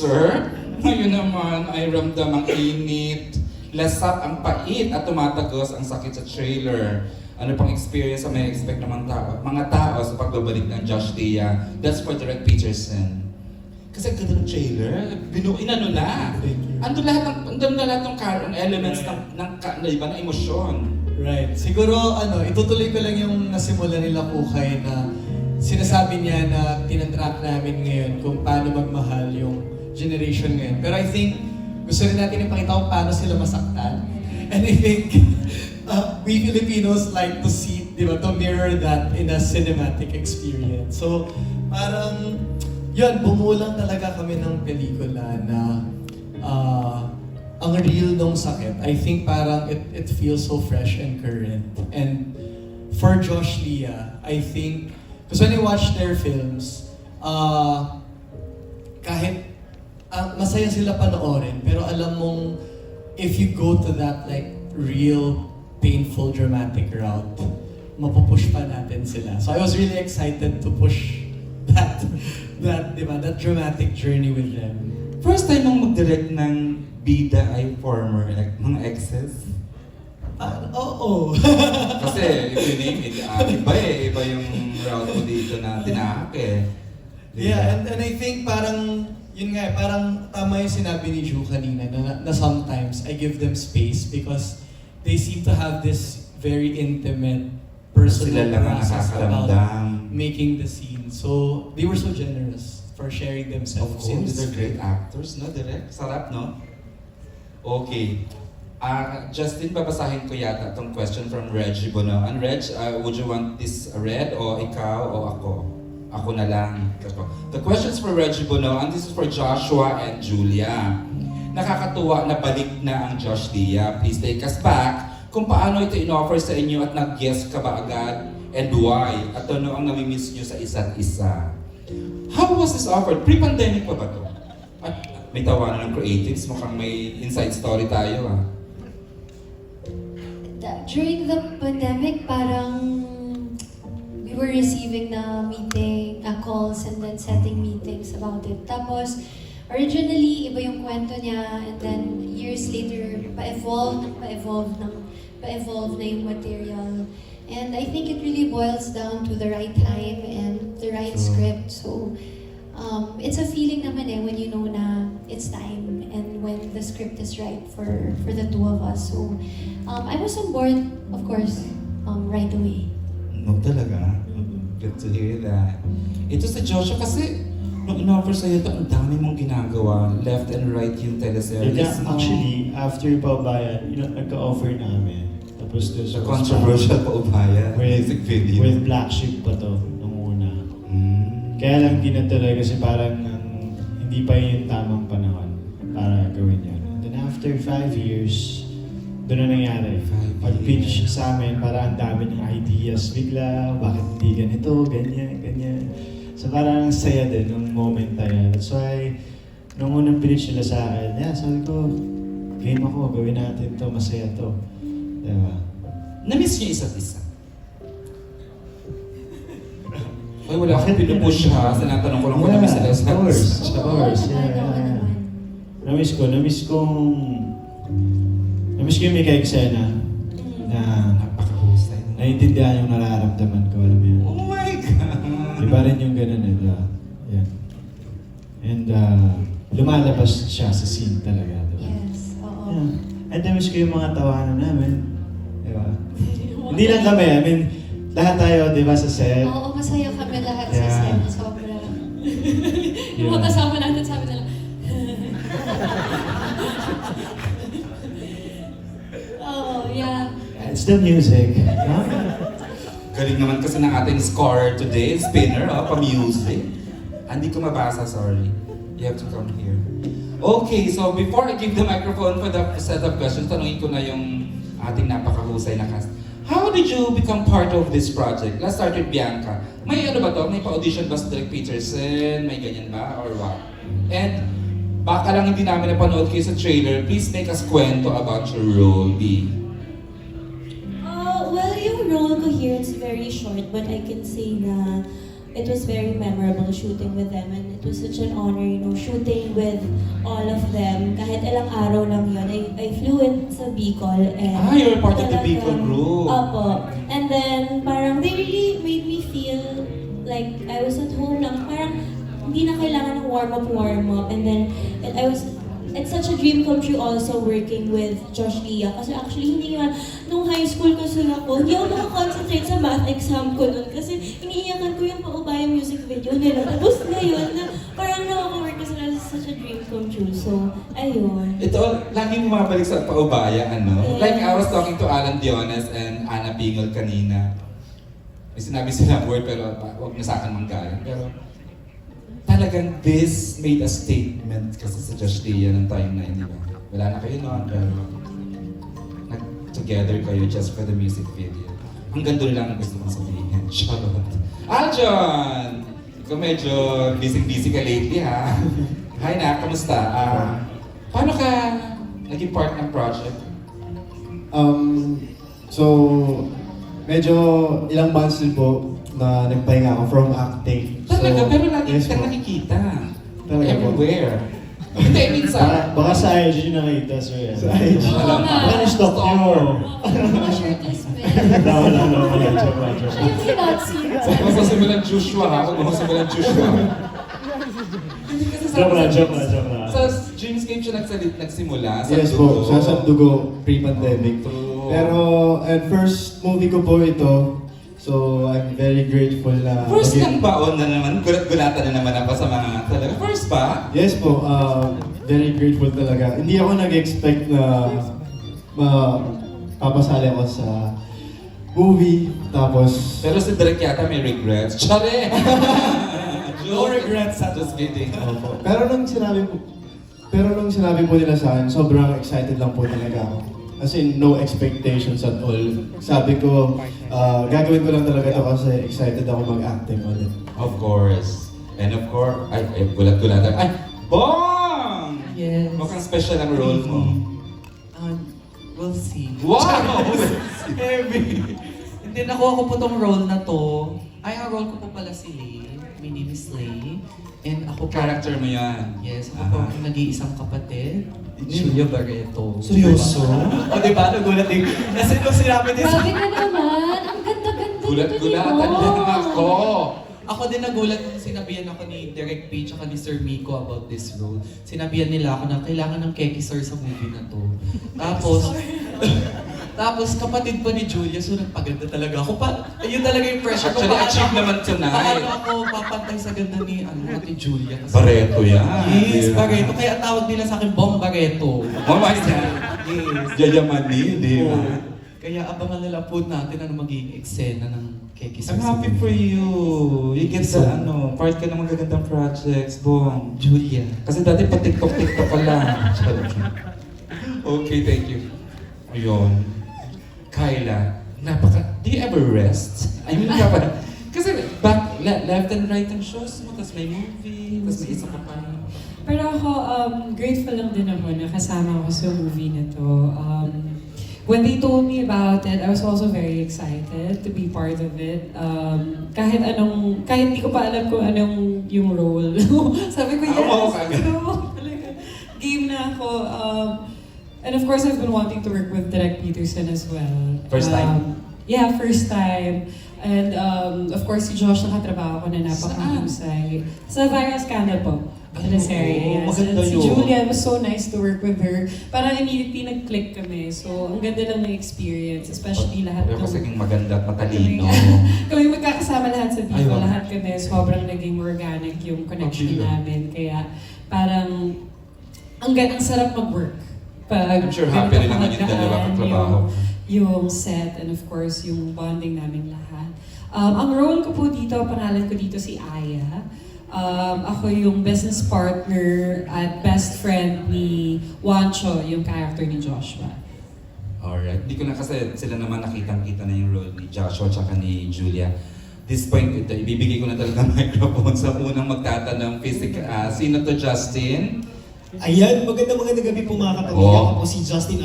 Sir, ngayon naman ay ramdam ang init, lasap ang pait at tumatagos ang sakit sa trailer. Ano pang experience ang may expect ng mga tao sa pagbabalik ng Josh Dia? That's for Direk Peterson. Kasi ganda ng trailer, inano na. Andun na lahat ng elements ng iba na emosyon. Right. Siguro, itutuloy ko lang yung nasimula nila Kukay na sinasabi niya na tinatrack namin ngayon kung paano magmahal yung generation ngayon. Pero I think, gusto rin natin ipakita kung paano sila masaktan. And I think, we Filipinos like to see, di ba, to mirror that in a cinematic experience. So, parang, yun, bumulang talaga kami ng pelikula na ang real nung sakit. I think parang it feels so fresh and current. And for Josh Lia, I think, because when I watch their films, kahit masaya sila panoorin, pero alam mong if you go to that like real, painful, dramatic route, mapupush pa natin sila. So I was really excited to push that dramatic journey with them. First time mong mag-direct ng bida ay former, mga exes? Oo. Kasi if you name it, iba yung route mo dito na tinahak eh. Diba? Yeah, and I think parang, yun nga, parang tama yung sinabi ni Ju kanina na sometimes I give them space because they seem to have this very intimate, personal Sila lang ang process about nakakaramdam. making the scene. So, they were so generous for sharing Of themselves. course, they're great actors, no? Direct? Sarap, no? Okay. Justin, babasahin ko yata itong question from Reggie Bono. And Reg, would you want this read o ikaw o ako? Ako na lang. The question's for Reggie Bono and this is for Joshua and Julia. Nakakatuwa na balik na ang Josh Dia. Please take us back kung paano ito in-offer sa inyo at nag-guess ka ba agad and why? At ano ang namimiss nyo sa isa't isa? How was this offered? Pre-pandemic pa ba ito? At may tawanan ng creatives, mukhang may inside story tayo ah. During the pandemic, parang we were receiving na calls and then setting meetings about it. Tapos, originally, iba yung kwento niya and then years later, pa-evolve na yung material. And I think it really boils down to the right time and the right script. So, it's a feeling naman when you know na it's time and when the script is right for the two of us. So, I was on board, of course, right away. No, talaga? Good to hear that. Ito sa Joshua kasi, nung in-offer sa'yo ito, ang dami mong ginagawa. Left and right yung teleseries. Yeah, actually, after Paubayan, nagka-offer namin. Tapos doon The controversial Paubayan music video. With Black Sheep pa to, nung una. Kaya lang di natuloy kasi parang hindi pa yun yung tamang panahon para gawin yun. And then after 5 years, doon na nangyari. Pag-pitch sa amin, parang ang dami ng ideas bigla, bakit hindi ganito, ganyan. So parang saya din nung moment na yan. That's why, nung unang pitch nila sa akin, sabi ko, game ako, gawin natin to, masaya to. Diba? Na-miss niyo isa't isa? Ay, wala akong pinupush ha. Sinatanong ko lang kung na-miss sila sa Of course. Oo, Namiss ko yung may ka-eksena na Napakahusay. naiintindihan yung nararamdaman ko, alam mo yun. Oh my God! Iba rin yung ganun diba? Yeah. And lumalabas siya sa scene talaga, diba? Yes, oo. Yeah. And namiss ko yung mga tawanan namin. Diba? Hindi lang kami, I mean, lahat tayo, diba, sa set. Oo, masaya kami lahat sa Yeah. set. Sobra. Yung mga kasama natin sabi nila, oh, yeah. It's the music. Huh? Galing naman kasi ng ating scorer today, spinner, pa-music. Hindi ko mabasa, sorry. You have to come here. Okay, so before I give the microphone for the set of questions, tanungin ko na yung ating napakahusay na cast. How did you become part of this project? Let's start with Bianca. May ano ba to? May pa-audition ba sa Direk Peterson? May ganyan ba? Or what? And baka lang hindi namin napanood kayo sa trailer, please make us kwento about your role, B. Well, yung role ko here is very short, but I can say na it was very memorable shooting with them, and it was such an honor, you know, shooting with all of them. Kahit ilang araw lang yun, I flew in sa Bicol and... You're part of the talagang- Bicol group. Opo. And then, parang they really made me feel like I was at home lang. Parang hindi na kailangan ng warm up. And then, it's such a dream come true also working with Josh Lia. Kasi actually, hindi nga, nung high school kasi ako, hindi ako makakoncentrate sa math exam ko nun. Kasi iniiyakan ko yung Paubaya music video nila. Tapos ngayon, na, parang nakaka-work kasi na such a dream come true. So, ayun. Ito, laging bumabalik sa paubaya, ano? Yes. Like, I was talking to Alan Diones and Ana Pingol kanina. May sinabi silang word, pero huwag na sa akin manggaling. Pero, talagang this made a statement kasi sa Josh Lia ng time na yun, di ba? Wala na kayo noon, pero nag-together kayo just for the music video. Hanggang doon lang ang gusto kong sabihin. Charot. Aljon! Ikaw medyo busy-busy ka lately, ha? Hi na, kamusta? Paano ka naging part ng project? So, medyo ilang months din po na nagpahinga ako from acting. Talaga, pero lagi yes kitang po. nakikita. Talaga po. Everywhere. Hindi, minsan. Baka sa IG nakita, sir. Sa IG. Oo nga. Baka na-stop nyo. Mga shirtless men. Wala. Joke lang. Have you not seen Huwag that? mo sasimulan Joshua, ha? Huwag mo sasimulan Joshua. Hindi kasi Joke lang. Sa Dreamscape siya nagsimula. Sa Yes po, sa Sandugo pre-pandemic. True. Pero, and first movie ko po ito. So, I'm very grateful na... First lang baon na naman, gulat-gulatan na naman ako sa mga talaga. First ba? Yes po, very grateful talaga. Hindi ako nag-expect na papasali ako sa movie. Tapos, Pero si Derek yata may regrets. Chare! No regrets at Just kidding. opo. Pero nung sinabi po nila sa akin, sobrang excited lang po talaga ako. As in, no expectations at all. Sabi ko, gagawin ko lang talaga ito kasi excited ako mag-acting ulit. Of course. And of course, ay gulat-gulatan. Ay, Bong! Yes. Mukhang special ang role mo. We'll see. Wow! Heavy. Hindi, nakuha ko po tong role na to. Ay, ang role ko po pala si Lay. My name is Lay. And ako po... Character mo yan. Yes, ako po ang nag-iisang kapatid. Julia Barreto. Seryoso? O diba, nagulat din. Kasi nung sinabi din sa... Grabe ka naman. Ang ganda-ganda Gulat-gulatan lang ako. Ako din nagulat nung sinabihan ako ni Direk P at ni Sir Miko about this role. Sinabihan nila ako na kailangan ng Keki Sir sa movie na to. Tapos kapatid pa ni Julia, so nagpaganda talaga ako. Ayun talaga yung pressure ko. Actually, achieve naman tonight. Paano ako papantay sa ganda ni Ate Julia? Kasi, Barreto yan. Yes, Di ba? Barreto. Kaya ang tawag nila sa akin, Bong Barreto. Oh my God. Yes. Yayamani, di ba? Oo. Kaya abangan na lang po natin ano magiging eksena ng Keki Sir. I'm sa happy movie. for you. You get sa part ka ng magagandang projects, Bong. Julia. Kasi dati pa TikTok ka lang. Okay, thank you. Ayun. Kyla, do you ever rest? I mean, kasi left and right ang shows mo, tapos may movie, tapos may isa ka pa. Pero ako, grateful lang din ako na kasama ako sa movie na to. When they told me about it, I was also very excited to be part of it. Kahit hindi ko pa alam kung anong yung role. Sabi ko, yes, talaga. Game na ako. And of course, I've been wanting to work with Direk Peterson as well. First time? Yeah, first time. And of course, si Josh nakatrabaho ko na napakahusay. Sa Viral Scandal po. Teleserye. Oo, Yes. maganda And si yun. Julia, it was so nice to work with her. Parang immediately nag-click kami. So, ang ganda lang ng experience. Especially lahat Pero kasi ng... maganda at matalino. Kami magkakasama lahat sa Vivo, Ayun. lahat kami. Sobrang naging organic yung connection Pagkilo. namin. Kaya parang ang sarap mag-work. Pag I'm sure happy rin naman yung dalawa pagkakaan, katrabaho. yung set and of course yung bonding namin lahat. Ang role ko po dito, pangalan ko dito si Aya. Ako yung business partner at best friend ni Juancho, yung character ni Joshua. Alright. Hindi ko na kasi sila naman nakitang-kita na yung role ni Joshua at ni Julia. This point, ito, ibibigay ko na talaga microphone sa unang magtatanong physical. Sino to, Justin? Ayan, magandang gabi po mga kapatid. Oh. Ako po si Justin